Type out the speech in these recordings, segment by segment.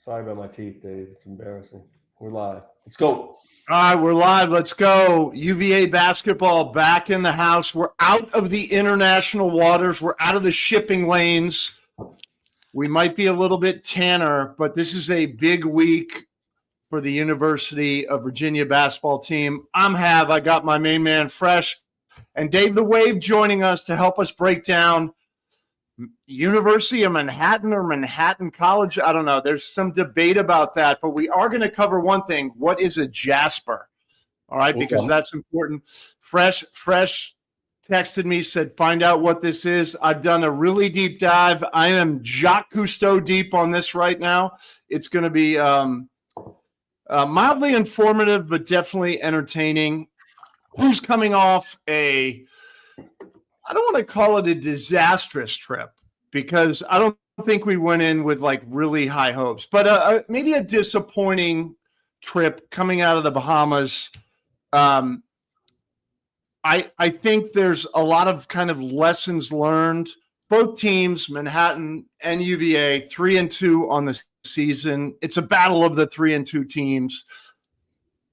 Sorry about my teeth, Dave. It's embarrassing. We're live. Let's go. All right, we're live. Let's go. UVA basketball back in the house. We're out of the international waters. We're out of the shipping lanes. We might be a little bit tanner, but this is a big week for the University of Virginia basketball team. I got my main man Fresh and Dave the Wave joining us to help us break down University of Manhattan or Manhattan College. I don't know. There's some debate about that, but we are going to cover one thing. What is a Jasper? All right, because that's important. Fresh texted me, said, find out what this is. I've done a really deep dive. I am Jacques Cousteau deep on this right now. It's going to be mildly informative, but definitely entertaining. Who's coming off I don't want to call it a disastrous trip because I don't think we went in with like really high hopes, but maybe a disappointing trip coming out of the Bahamas. I think there's a lot of kind of lessons learned. Both teams, Manhattan and UVA, 3-2 on the season. It's a battle of the 3-2 teams.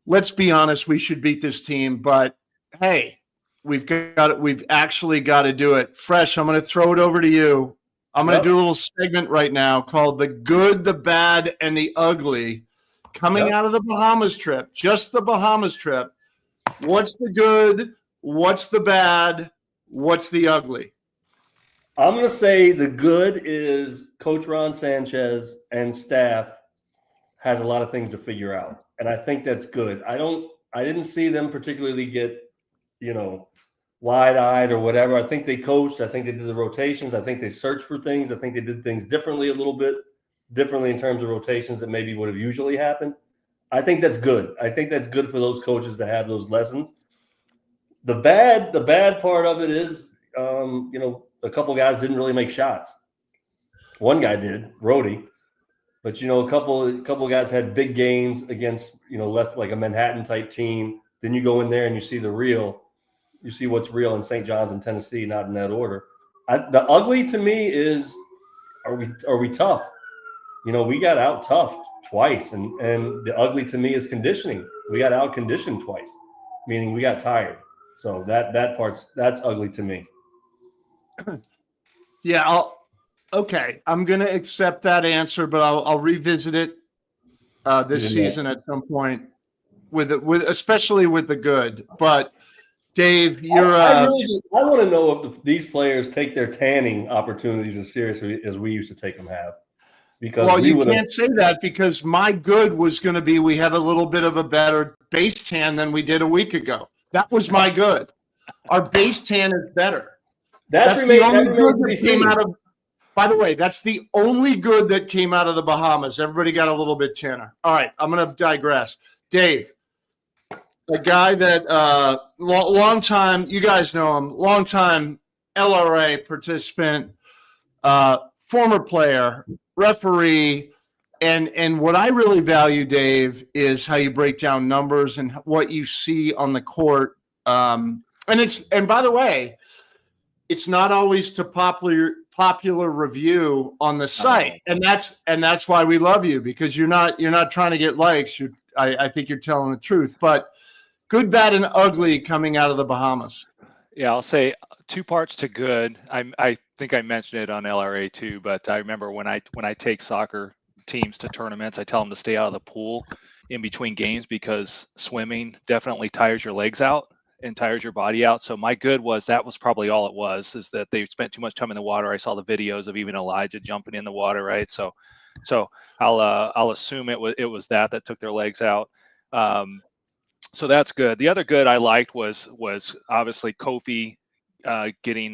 Let's be honest, we should beat this team, but hey, we've actually got to do it. Fresh, I'm going to throw it over to you. I'm going to do a little segment right now called The Good, the Bad, and the Ugly. Coming out of the Bahamas trip, just the Bahamas trip. What's the good? What's the bad? What's the ugly? I'm going to say the good is Coach Ron Sanchez and staff has a lot of things to figure out. And I think that's good. I didn't see them particularly get, wide-eyed or whatever. I think they coached. I think they did the rotations. I think they searched for things. I think they did things differently a little bit, differently in terms of rotations that maybe would have usually happened. I think that's good. I think that's good for those coaches to have those lessons. The bad part of it is, a couple guys didn't really make shots. One guy did, Rhodey. But, a couple guys had big games against, less like a Manhattan-type team. Then you go in there and you see what's real in St. John's and Tennessee, not in that order. The ugly to me is, are we tough? We got out tough twice, and the ugly to me is conditioning. We got out conditioned twice, meaning we got tired. So that's ugly to me. Yeah, I'm going to accept that answer, but I'll revisit it this season at some point especially with the good. But Dave, I want to know if these players take their tanning opportunities as seriously as we used to take them have. Because you can't say that because my good was going to be we have a little bit of a better base tan than we did a week ago. That was my good. Our base tan is better. That's the only good that came out of. By the way, that's the only good that came out of the Bahamas. Everybody got a little bit tanner. All right, I'm going to digress. Dave, a guy that long time, you guys know him, long time LRA participant, former player, referee, and what I really value, Dave, is how you break down numbers and what you see on the court. And by the way, it's not always to popular review on the site, and that's why we love you, because you're not trying to get likes. I think you're telling the truth. But good, bad, and ugly coming out of the Bahamas. Yeah, I'll say two parts to good. I think I mentioned it on LRA too, but I remember when I take soccer teams to tournaments, I tell them to stay out of the pool in between games because swimming definitely tires your legs out and tires your body out. So my good that was probably all it was, is that they spent too much time in the water. I saw the videos of even Elijah jumping in the water, right? So I'll assume it was that took their legs out. So that's good. The other good I liked was obviously Kofi getting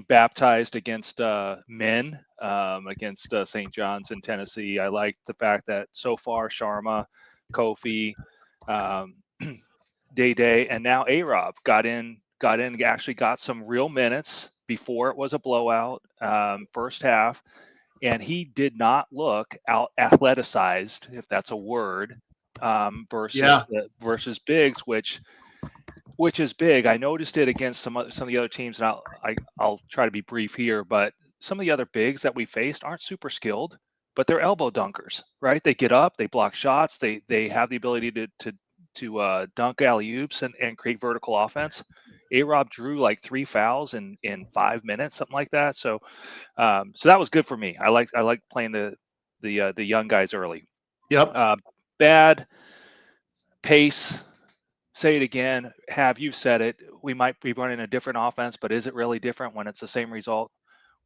baptized against men against St. John's in Tennessee. I liked the fact that so far Sharma, Kofi, Day, and now A-Rob got in, actually got some real minutes before it was a blowout first half, and he did not look out athleticized, if that's a word, versus Biggs, which is big. I noticed it against some of the other teams, and I'll try to be brief here, but some of the other bigs that we faced aren't super skilled, but they're elbow dunkers, right? They get up, they block shots, they have the ability to dunk alley-oops and create vertical offense. A-Rob drew like 3 fouls in 5 minutes, something like that. So so that was good for me. I like playing the young guys early. Yep. Bad pace. Say it again. You've said it. We might be running a different offense, but is it really different when it's the same result?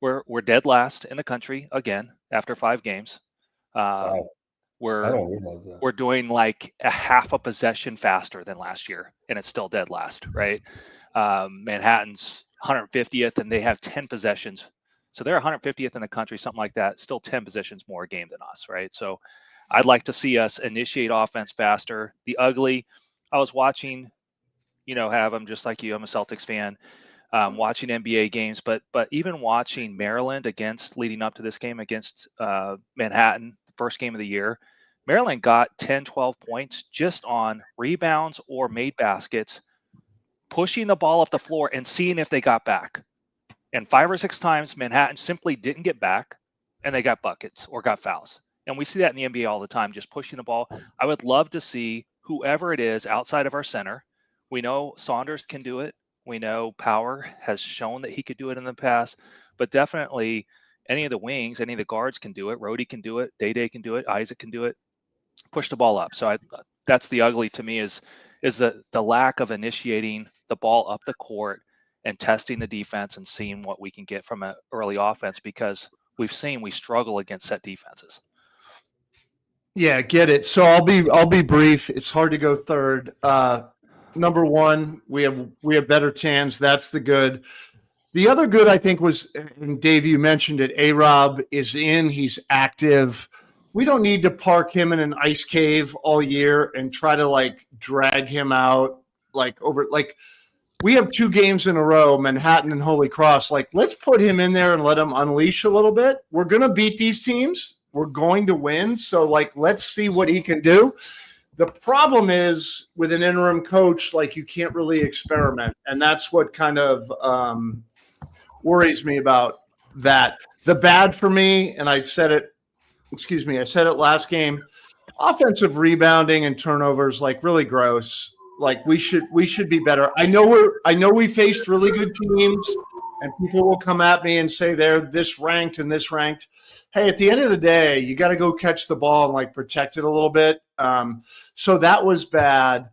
We're dead last in the country again after 5 games. Wow. I We're don't realize that. we're doing like a half a possession faster than last year, and it's still dead last, right? Manhattan's 150th, and they have 10 possessions. So they're 150th in the country, something like that. Still 10 possessions more a game than us, right? So I'd like to see us initiate offense faster. The ugly, I was watching, I'm just like you. I'm a Celtics fan, watching NBA games, but even watching Maryland leading up to this game against Manhattan, the first game of the year, Maryland got 10, 12 points just on rebounds or made baskets, pushing the ball up the floor and seeing if they got back. And 5 or 6 times, Manhattan simply didn't get back, and they got buckets or got fouls. And we see that in the NBA all the time, just pushing the ball. I would love to see whoever it is outside of our center. We know Saunders can do it. We know Power has shown that he could do it in the past, but definitely any of the wings, any of the guards can do it. Rhodey can do it. Day can do it. Isaac can do it. Push the ball up. So that's the ugly to me is the lack of initiating the ball up the court and testing the defense and seeing what we can get from an early offense, because we've seen we struggle against set defenses. Yeah, get it. So I'll be brief. It's hard to go third. Number one, we have better tans. That's the good. The other good, I think, was, and Dave, you mentioned it, A-Rob is in. He's active. We don't need to park him in an ice cave all year and try to drag him out we have 2 games in a row, Manhattan and Holy Cross. Let's put him in there and let him unleash a little bit. We're going to beat these teams. We're going to win. So let's see what he can do. The problem is with an interim coach, you can't really experiment. And that's what kind of worries me about that. The bad for me, and I said it last game, offensive rebounding and turnovers, really gross. We should be better. I know we faced really good teams, and people will come at me and say they're this ranked and this ranked. Hey, at the end of the day, you got to go catch the ball and protect it a little bit. So that was bad.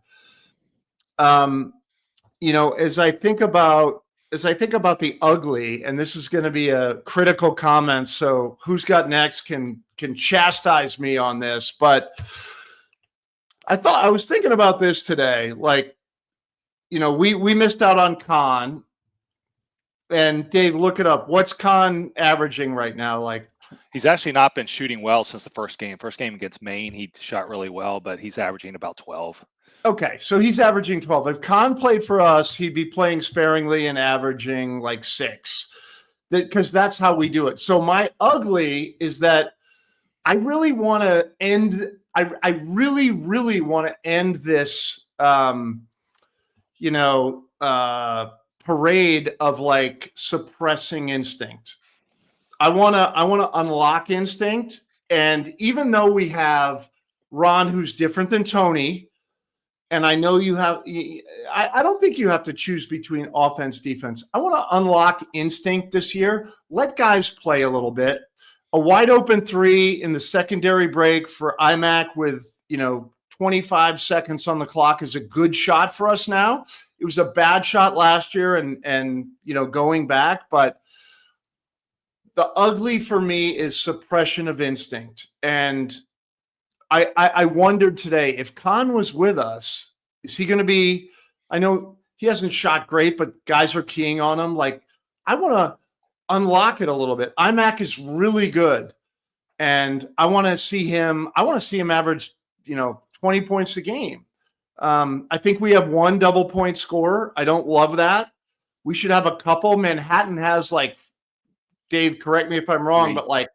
As I think about the ugly, and this is going to be a critical comment, so who's got next can chastise me on this, but I was thinking about this today. We missed out on Khan. And Dave, look it up. What's Khan averaging right now? He's actually not been shooting well since the first game. First game against Maine, he shot really well, but he's averaging about 12. Okay, so he's averaging 12. If Khan played for us, he'd be playing sparingly and averaging 6. Because that's how we do it. So my ugly is that I really want to end. I really, really want to end this, parade of suppressing instinct. I want to unlock instinct. And even though we have Ron, who's different than Tony, and I know I don't think you have to choose between offense, defense. I want to unlock instinct this year. Let guys play a little bit. A wide open 3 in the secondary break for IMAC with, 25 seconds on the clock is a good shot for us now. It was a bad shot last year and going back, but the ugly for me is suppression of instinct. And I wondered today, if Khan was with us, is he going to be, I know he hasn't shot great, but guys are keying on him. I want to unlock it a little bit. IMAC is really good. And I want to see him average, 20 points a game. I think we have 1 double point scorer. I don't love that. We should have a couple. Manhattan has Dave, correct me if I'm wrong, 3. but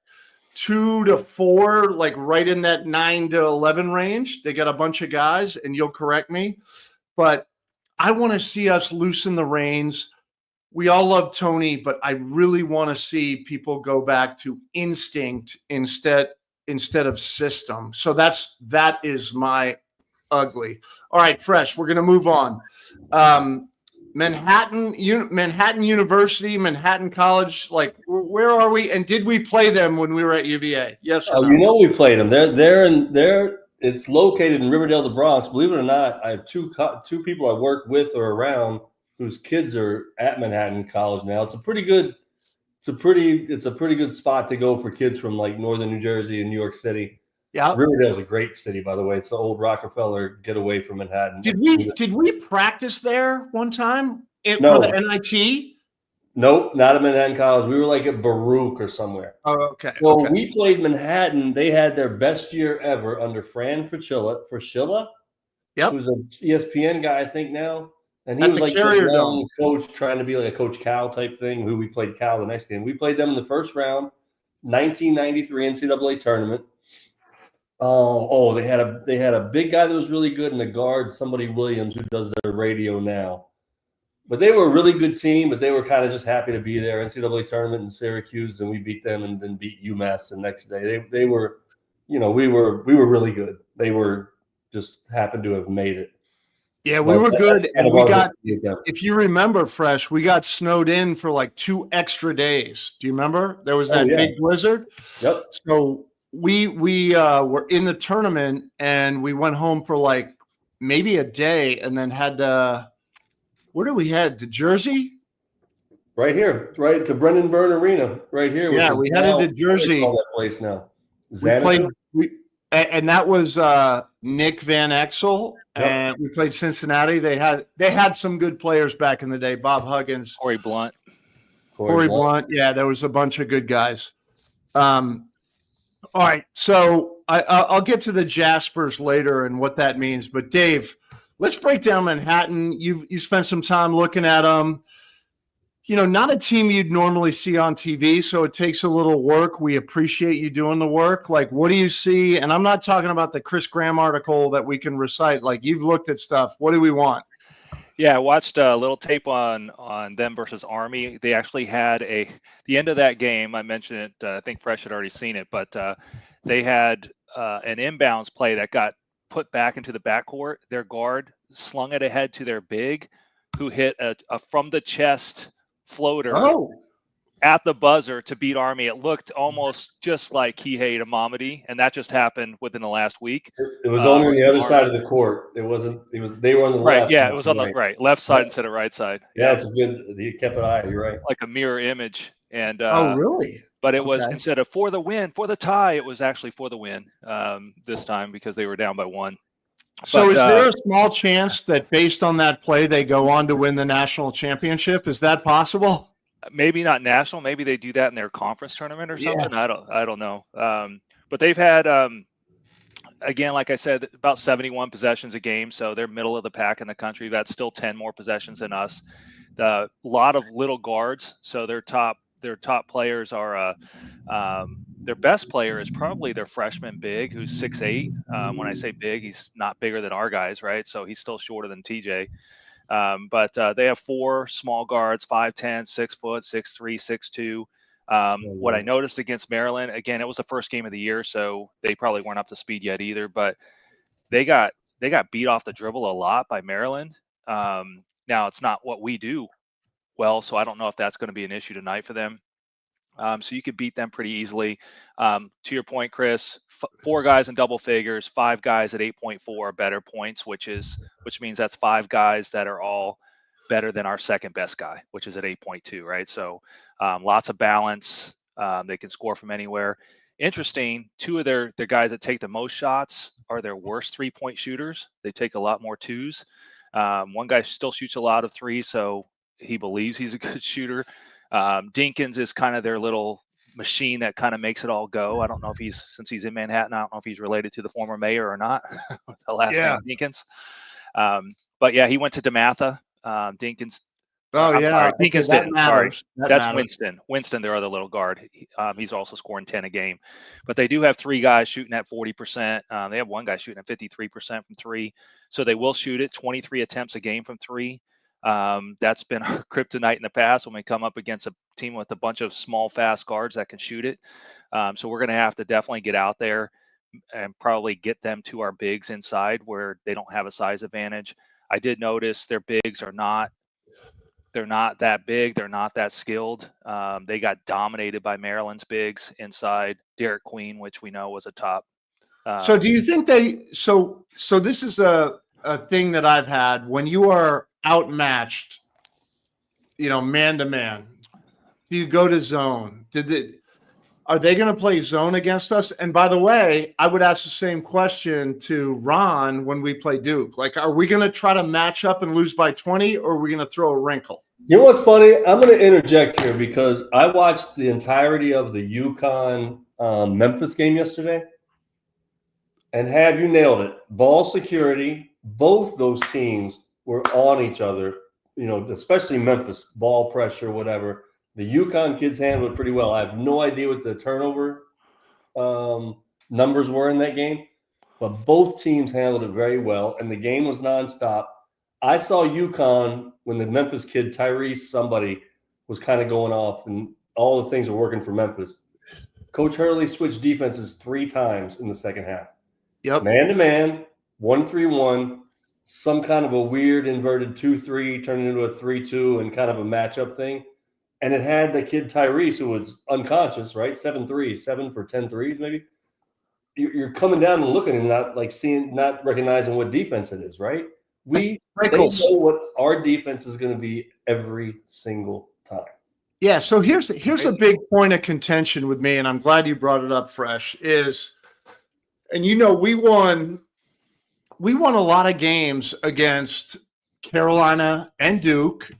2 to 4, right in that 9 to 11 range. They got a bunch of guys, and you'll correct me. But I want to see us loosen the reins. We all love Tony, but I really want to see people go back to instinct instead instead of system. So that is my ugly. All right, Fresh, we're going to move on. Manhattan University, Manhattan College, like where are we? And did we play them when we were at UVA? Yes or no? You know we played them. It's located in Riverdale, the Bronx. Believe it or not, I have two people I work with or around whose kids are at Manhattan College now. It's a pretty good spot to go for kids from like northern New Jersey and New York City. Yeah, Riverdale's a great city, by the way. It's the old Rockefeller getaway from Manhattan. Did we practice there one time for the NIT? Nope, not at Manhattan College. We were like at Baruch or somewhere. Oh, okay. So we played Manhattan. They had their best year ever under Fran Fraschilla. Yep. Who's an ESPN guy, I think now. And he was like a young coach trying to be like a Coach Cal type thing, who we played Cal the next game. We played them in the first round, 1993 NCAA tournament. They had a big guy that was really good in the guard, somebody Williams, who does their radio now. But they were a really good team, but they were kind of just happy to be there. NCAA tournament in Syracuse, and we beat them and then beat UMass the next day. They were, we were really good. They were just happened to have made it. Yeah, we were good. And we got, if you remember, Fresh, we got snowed in for like 2 extra days. Do you remember? There was that big blizzard. Yep. So we were in the tournament and we went home for like maybe a day and then had to, where did we head? To Jersey? Right here, right to Brendan Byrne Arena, right here. Yeah, we headed to Jersey. Call that place now. And that was Nick Van Exel, and we played Cincinnati. They had some good players back in the day. Bob Huggins, Corey Blunt. Yeah, there was a bunch of good guys. All right, so I'll get to the Jaspers later and what that means. But Dave, let's break down Manhattan. You spent some time looking at them. Not a team you'd normally see on TV, so it takes a little work. We appreciate you doing the work. Like, what do you see? And I'm not talking about the Chris Graham article that we can recite. Like, you've looked at stuff. What do we want? Yeah, I watched a little tape on them versus Army. They actually had the end of that game. I mentioned it. I think Fresh had already seen it, but they had an inbounds play that got put back into the backcourt. Their guard slung it ahead to their big, who hit a from the chest floater at the buzzer to beat Army. It looked almost just like Kihei to Mamadi, and that just happened within the last week. It was only on the other side of the court. It wasn't. They were on the left. Yeah, it was on the left side instead of right side. Yeah, it's a good. You kept an eye. You're right. Like a mirror image. And really? But it was instead of for the win, for the tie, it was actually for the win this time because they were down by 1. So is there a small chance that based on that play, they go on to win the national championship? Is that possible? Maybe not national. Maybe they do that in their conference tournament or something. Yes. I don't know. But they've had, again, like I said, about 71 possessions a game. So they're middle of the pack in the country. That's still 10 more possessions than us. A lot of little guards. So their top players are their best player is probably their freshman big, who's 6'8". When I say big, he's not bigger than our guys, right? So he's still shorter than TJ. But they have 4 small guards, 5'10", 6 foot, 6'3", 6'2". What I noticed against Maryland, again, it was the first game of the year, so they probably weren't up to speed yet either. But they got beat off the dribble a lot by Maryland. Now it's not what we do well, so I don't know if that's going to be an issue tonight for them. So you could beat them pretty easily. To your point, Chris, 4 guys in double figures, 5 guys at 8.4 or better points, which means that's 5 guys that are all better than our second best guy, which is at 8.2, right? So lots of balance. They can score from anywhere. Interesting, 2 of their guys that take the most shots are their worst 3-point shooters. They take a lot more 2s. One guy still shoots a lot of 3s, so he believes he's a good shooter. Dinkins is kind of their little machine that kind of makes it all go. I don't know if since he's in Manhattan, I don't know if he's related to the former mayor or not. The last name Dinkins. But yeah, he went to DeMatha. Dinkins. Sorry, Dinkins that didn't. Matters. Sorry, that's Winston. Winston, their other little guard. He's also scoring 10 a game. But they do have 3 guys shooting at 40%. They have 1 guy shooting at 53% from 3. So they will shoot it. 23 attempts a game from 3. That's been our kryptonite in the past when we come up against a team with a bunch of small, fast guards that can shoot it. So we're going to have to definitely get out there and probably get them to our bigs inside where they don't have a size advantage. I did notice their bigs are not. They're not that big. They're not that skilled. They got dominated by Maryland's bigs inside. Derek Queen, which we know was a top. So do you think they? So this is a thing that I've had when you are outmatched, man to man. Do you go to zone? Are they going to play zone against us? And by the way, I would ask the same question to Ron when we play Duke. Like, are we going to try to match up and lose by 20, or are we going to throw a wrinkle? You know what's funny? I'm going to interject here because I watched the entirety of the UConn Memphis game yesterday. And have you nailed it? Ball security, both those teams were on each other, especially Memphis, ball pressure, whatever. The UConn kids handled it pretty well. I have no idea what the turnover numbers were in that game, but both teams handled it very well, and the game was nonstop. I saw UConn when the Memphis kid, Tyrese somebody, was kind of going off, and all the things were working for Memphis. Coach Hurley switched defenses 3 times in the second half. Yep. Man-to-man, 1-3-1, some kind of a weird inverted 2-3 turning into a 3-2 and kind of a matchup thing. And it had the kid Tyrese, who was unconscious, right? 7 for 10 threes, maybe. You're coming down and looking and not recognizing what defense it is, right? They know what our defense is going to be every single time. Yeah. So here's a big point of contention with me, and I'm glad you brought it up, Fresh. And we won a lot of games against Carolina and Duke.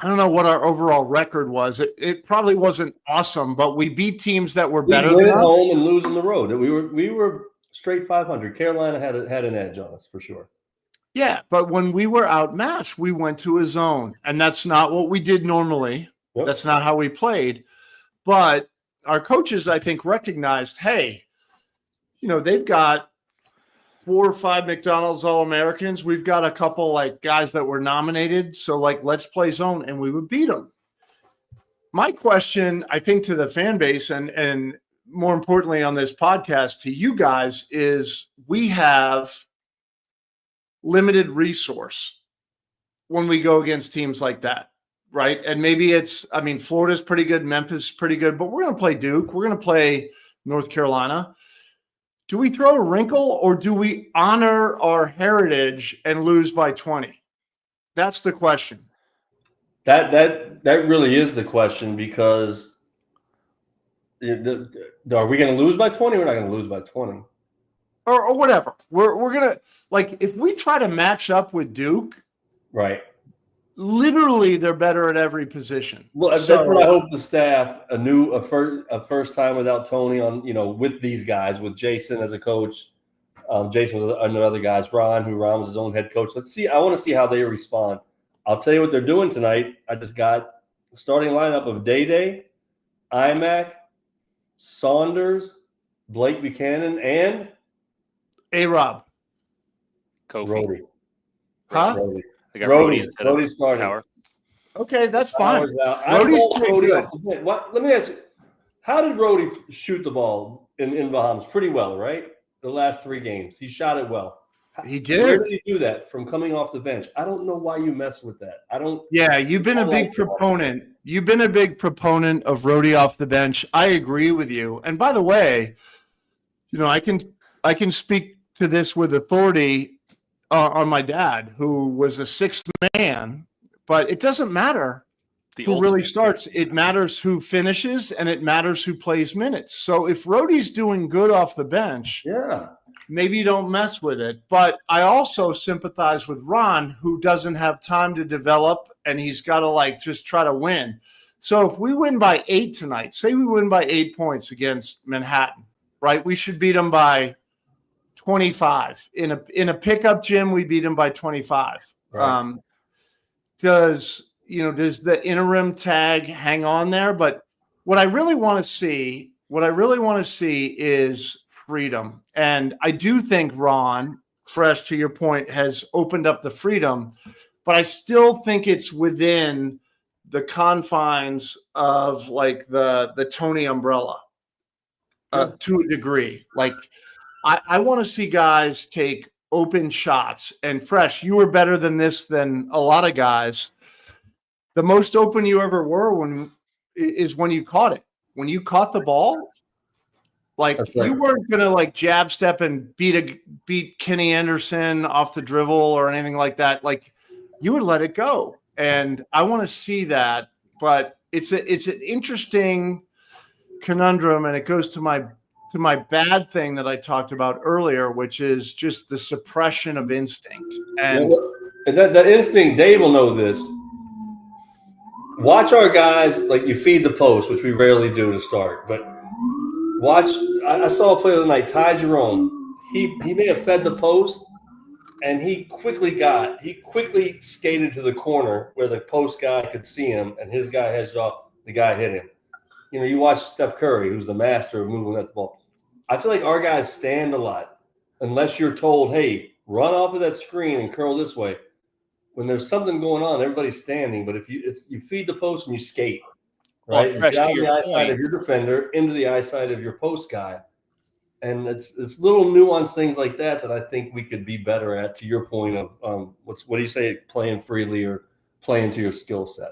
I don't know what our overall record was. It probably wasn't awesome, but we beat teams that were better. We win at home and lose on the road. We were straight 500. Carolina had an edge on us for sure. Yeah, but when we were outmatched, we went to a zone, and that's not what we did normally. Yep. That's not how we played. But our coaches, I think, recognized, hey, they've got 4 or 5 McDonald's All-Americans. We've got a couple guys that were nominated. So let's play zone, and we would beat them. My question, I think, to the fan base and more importantly on this podcast to you guys is we have limited resource when we go against teams like that, right? And maybe Florida's pretty good, Memphis is pretty good, but we're going to play Duke. We're going to play North Carolina. Do we throw a wrinkle or do we honor our heritage and lose by 20? That's the question. That really is the question because are we going to lose by 20? We're not going to lose by 20. Or whatever. We're going to, if we try to match up with Duke, right? Literally, they're better at every position. Well, that's what I hope the staff, a first time without Tony on, with these guys, with Jason as a coach, Jason and other guys, Ron was his own head coach. Let's see. I want to see how they respond. I'll tell you what they're doing tonight. I just got a starting lineup of Day, Imac, Saunders, Blake Buchanan, and A-Rob. Kofi. Rhodey. Huh? Rhodey. I got Rhodey starting. Tower. Okay, that's fine. Rhodey's good. Let me ask you, how did Rhodey shoot the ball in Bahamas? Pretty well, right? The last 3 games. He shot it well. He did. Where did he do that? From coming off the bench. I don't know why you mess with that. Yeah, you've been a big proponent. You've been a big proponent of Rhodey off the bench. I agree with you. And by the way, I can speak to this with authority on my dad, who was a 6th man, but it doesn't matter who really starts. It matters who finishes, and it matters who plays minutes. So if Rhodey's doing good off the bench, maybe you don't mess with it. But I also sympathize with Ron, who doesn't have time to develop, and he's got to just try to win. So if we win by 8 tonight, say we win by 8 points against Manhattan, right? We should beat them by 25 in a pickup gym. We beat them by 25. Right. Does the interim tag hang on there? But what I really want to see is freedom. And I do think Ron, Fresh, to your point, has opened up the freedom. but I still think it's within the confines of like the Tony umbrella to a degree. Like I want to see guys take open shots. And Fresh, you were better than this than a lot of guys. The most open you ever were is when you caught it. When you caught the ball, like you weren't gonna like jab step and beat Kenny Anderson off the dribble or anything like that. Like you would let it go. And I want to see that, but it's an interesting conundrum, and it goes to my bad thing that I talked about earlier, which is just the suppression of instinct. And that instinct, Dave will know this. Watch our guys, like you feed the post, which we rarely do to start, but watch. I saw a play the other night, Ty Jerome. He may have fed the post, and he quickly skated to the corner where the post guy could see him, and his guy hedged off. The guy hit him. You know, you watch Steph Curry, who's the master of moving at the ball. I feel like our guys stand a lot, unless you're told, "Hey, run off of that screen and curl this way." When there's something going on, everybody's standing. But if you feed the post and you skate, right? Well, out of the eyesight of your defender into the eyesight of your post guy. And it's little nuanced things like that I think we could be better at, to your point of what do you say, playing freely or playing to your skill set.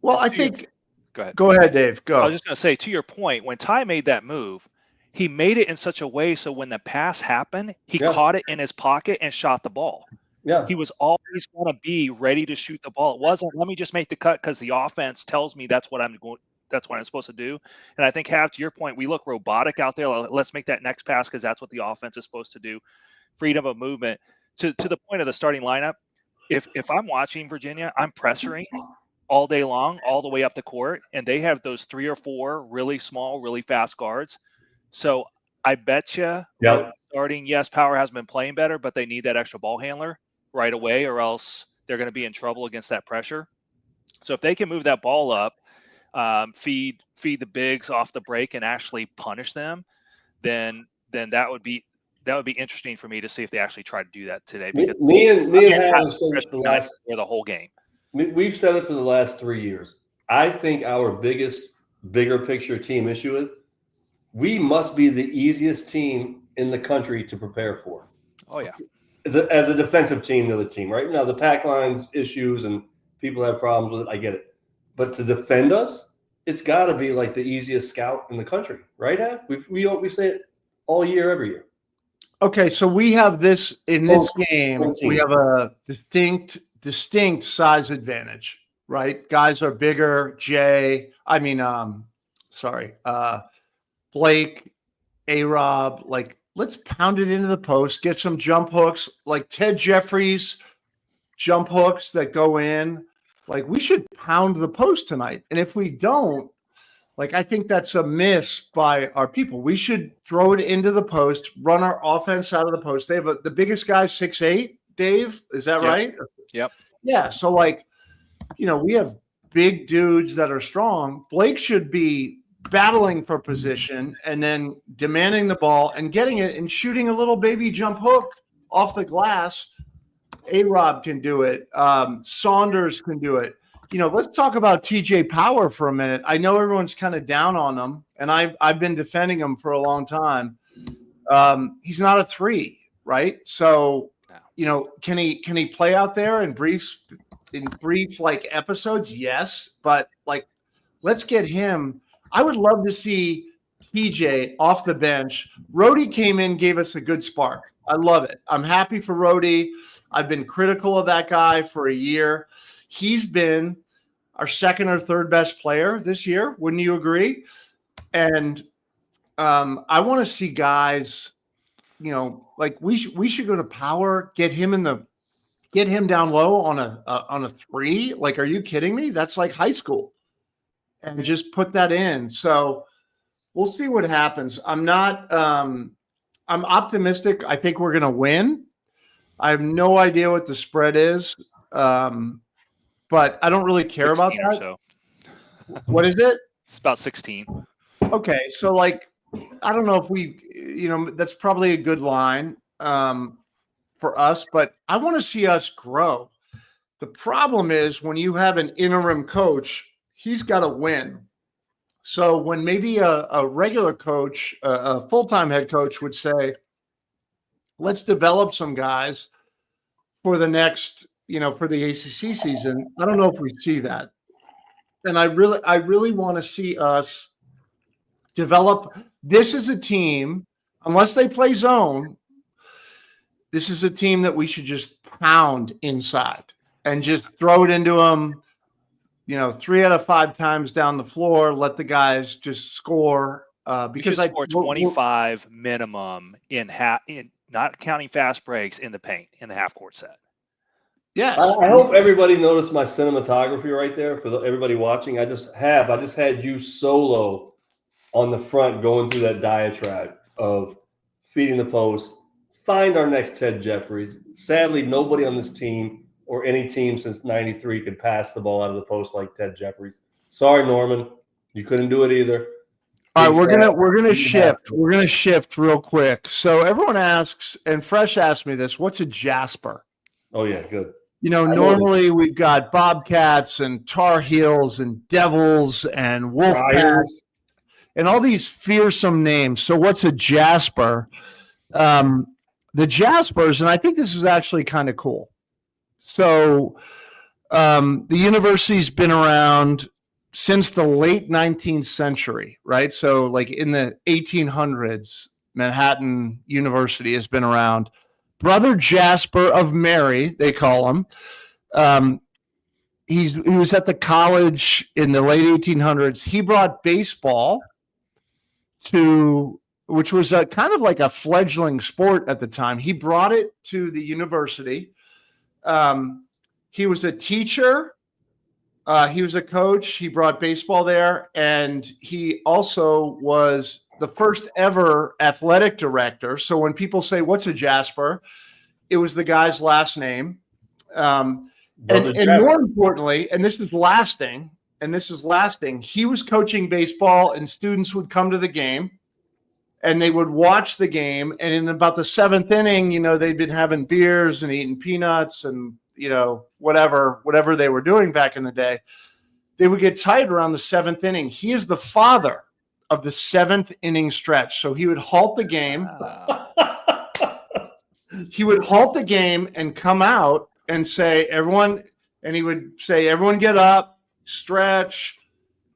Well, I think go ahead. Go ahead, Dave. Go. I was just going to say, to your point, when Ty made that move, he made it in such a way so when the pass happened, he caught it in his pocket and shot the ball. Yeah. He was always going to be ready to shoot the ball. It wasn't, let me just make the cut because the offense tells me that's what I'm supposed to do. And I think, to your point, we look robotic out there. Let's make that next pass because that's what the offense is supposed to do. Freedom of movement. To the point of the starting lineup, if I'm watching Virginia, I'm pressuring all day long, all the way up the court, and they have those 3 or 4 really small, really fast guards. So I bet you starting, yes, Power has been playing better, but they need that extra ball handler right away, or else they're going to be in trouble against that pressure. So if they can move that ball up, feed the bigs off the break and actually punish them, then that would be interesting for me to see if they actually try to do that today. Because me and Hal said the whole game. We've said it for the last 3 years. I think our bigger picture team issue is we must be the easiest team in the country to prepare for. Oh yeah. As a defensive team, the other team, right? Now the pack lines issues and people have problems with it. I get it. But to defend us, it's got to be like the easiest scout in the country, right, Ad? We say it all year, every year. Okay, so we have this in this game. We have a distinct size advantage, right? Guys are bigger. Blake, A-Rob, like let's pound it into the post, get some jump hooks, like Ted Jeffries jump hooks that go in. Like we should pound the post tonight. And if we don't, like I think that's a miss by our people. We should throw it into the post, run our offense out of the post. They have the biggest guy, 6'8", Dave. Is that right? Yep. Yeah. So like, we have big dudes that are strong. Blake should be battling for position and then demanding the ball and getting it and shooting a little baby jump hook off the glass. A-Rob can do it. Saunders can do it. Let's talk about TJ Power for a minute. I know everyone's kind of down on him, and I've been defending him for a long time. He's not a 3, right? So, can he play out there in brief like episodes? Yes, but like, let's get him. I would love to see TJ off the bench. Rhodey came in, gave us a good spark. I love it. I'm happy for Rhodey. I've been critical of that guy for a year. He's been our second or third best player this year. Wouldn't you agree? And I want to see guys, like we should go to Power, get him down low on a 3. Like, are you kidding me? That's like high school. And just put that in. So we'll see what happens. I'm optimistic. I think we're going to win. I have no idea what the spread is. But I don't really care about that. So. What is it? It's about 16. Okay. So like, I don't know if we, that's probably a good line for us, but I want to see us grow. The problem is when you have an interim coach, he's got to win. So when maybe a regular coach, a full-time head coach would say, let's develop some guys for the next, for the ACC season. I don't know if we see that. And I really want to see us develop. This is a team, unless they play zone, this is a team that we should just pound inside and just throw it into them, 3 out of 5 times down the floor, let the guys just score. Because I score 25 minimum in not counting fast breaks in the paint in the half court set. Yes. I hope everybody noticed my cinematography right there for everybody watching. I just had you solo on the front going through that diatribe of feeding the post. Find our next Ted Jeffries. Sadly, nobody on this team or any team since '93 could pass the ball out of the post like Ted Jeffries. Sorry, Norman, you couldn't do it either. All right, we're gonna shift. We're gonna shift real quick. So everyone asks, and Fresh asked me this: what's a Jasper? Oh yeah, good. Normally we've got Bobcats and Tar Heels and Devils and Wolfpack and all these fearsome names. So what's a Jasper? The Jaspers, and I think this is actually kind of cool. So the university's been around since the late 19th century, right? So like in the 1800s, Manhattan University has been around. Brother Jasper of Mary, they call him. He was at the college in the late 1800s. He brought baseball which was a kind of like a fledgling sport at the time. He brought it to the university. He was a teacher. He was a coach. He brought baseball there. And he also was the first ever athletic director. So when people say, what's a Jasper? It was the guy's last name. And more importantly, and this is lasting, he was coaching baseball and students would come to the game and they would watch the game. And in about the 7th inning, they'd been having beers and eating peanuts and, whatever they were doing back in the day. They would get tired around the 7th inning. He is the father of the 7th inning stretch. So he would halt the game. He would halt the game and come out and say, everyone get up, stretch,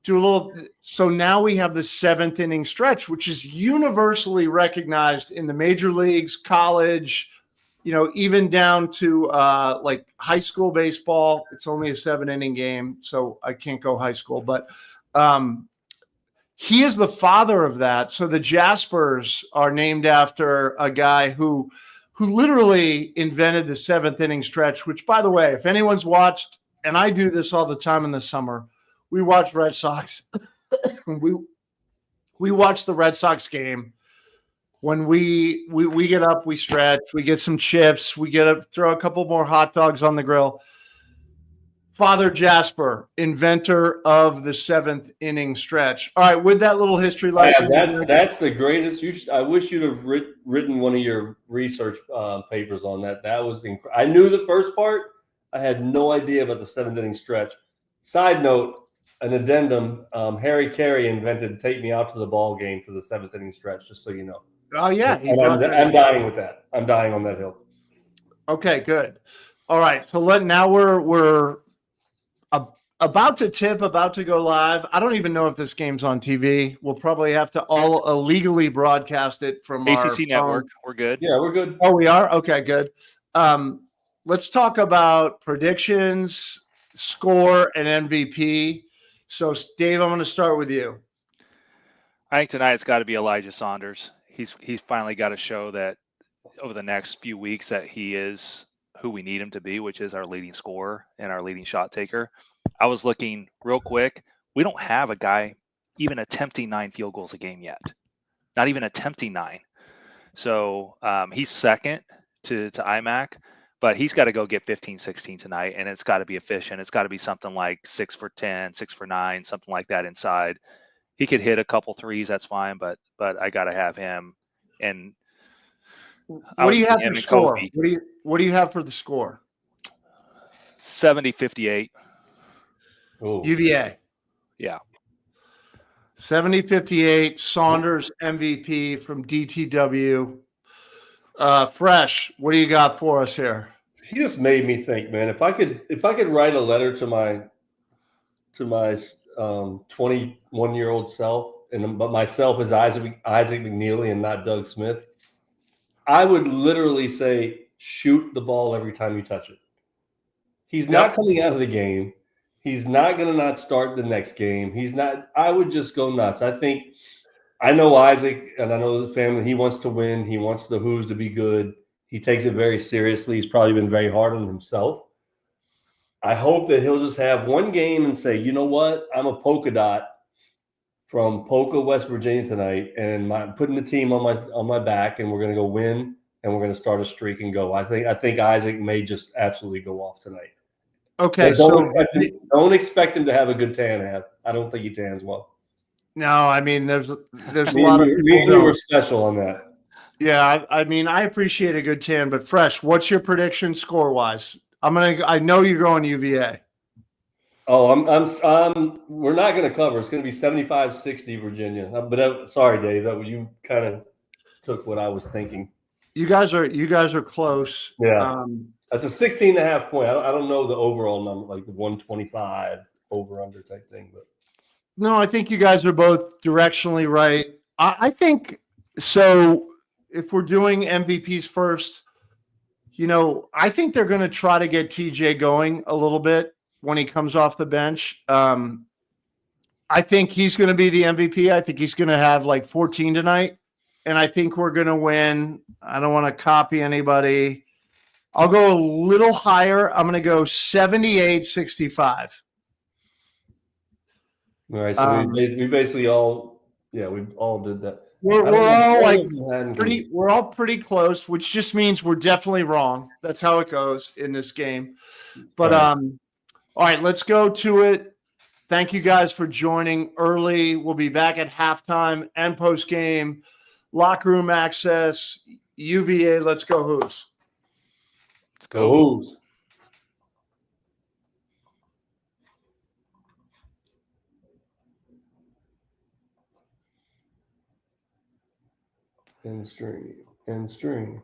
do a little. So now we have the 7th inning stretch, which is universally recognized in the major leagues, college, even down to like high school baseball. It's only a 7-inning game, so I can't go high school, but he is the father of that. So the Jaspers are named after a guy who literally invented the 7th inning stretch, which, by the way, if anyone's watched, and I do this all the time in the summer, we watch Red Sox. we watch the Red Sox game. When we get up, we stretch, we get some chips, we get up, throw a couple more hot dogs on the grill. Father Jasper, inventor of the 7th inning stretch. All right, with that little history lesson. That's the greatest. I wish you'd have written one of your research papers on that. That was I knew the first part. I had no idea about the 7th inning stretch. Side note, an addendum, Harry Carey invented Take Me Out to the Ball Game for the 7th inning stretch, just so you know. Oh, yeah. I'm dying with that. I'm dying on that hill. Okay, good. All right. So now we're about to tip, about to go live. I don't even know if this game's on TV. We'll probably have to all illegally broadcast it from ACC network. We're good. Yeah, we're good. Oh, we are? Okay, good. Let's talk about predictions, score, and MVP. So, Dave, I'm going to start with you. I think tonight it's got to be Elijah Saunders. He's finally got to show that over the next few weeks that he is who we need him to be, which is our leading scorer and our leading shot taker. I was looking real quick. We don't have a guy even attempting 9 field goals a game yet. Not even attempting 9. So he's second to IMAC, but he's got to go get 15, 16 tonight, and it's got to be efficient. It's got to be something like 6 for 10, 6 for 9, something like that inside. He could hit a couple threes, that's fine, but I got to have him. And what do you have for the score? What do you have for the score? 70-58. Oh, UVA. Yeah. 70-58. Saunders MVP from DTW. Fresh, what do you got for us here? he just made me think, man. If I could write a letter to my 21-year-old self, but myself is Isaac McNeely and not Doug Smith, I would literally say, shoot the ball every time you touch it. He's not coming out of the game. He's not going to not start the next game. He's not. I would just go nuts. I know Isaac, and I know the family. He wants to win. He wants the Who's to be good. He takes it very seriously. He's probably been very hard on himself. I hope that he'll just have one game and say, you know what? I'm a polka dot from Polka, West Virginia tonight, and I'm putting the team on my back, and we're going to go win, and we're going to start a streak and go. I think Isaac may just absolutely go off tonight. Okay, don't expect him to have a good tan. I don't think he tans well. No, I mean there's a lot of people. We were special on that. Yeah, I mean I appreciate a good tan, but Fresh, what's your prediction score wise? I know you're going UVA. Oh, we're not going to cover. It's going to be 75-60 Virginia. But sorry, Dave, you kind of took what I was thinking. You guys are close. Yeah. That's a 16.5 point. I don't know the overall number, like the 125 over under type thing, but no, I think you guys are both directionally right. I think so. If we're doing MVPs first, I think they're going to try to get TJ going a little bit when he comes off the bench. I think he's going to be the MVP. I think he's going to have like 14 tonight, and I think we're going to win. I don't want to copy anybody. I'll go a little higher. I'm going to go 78-65. all right. So we basically all did that. We're all pretty close, which just means we're definitely wrong. That's how it goes in this game. But all right, let's go to it. Thank you guys for joining early. We'll be back at halftime and post game. Locker room access, UVA. Let's go Who's. Let's go Who's. End string.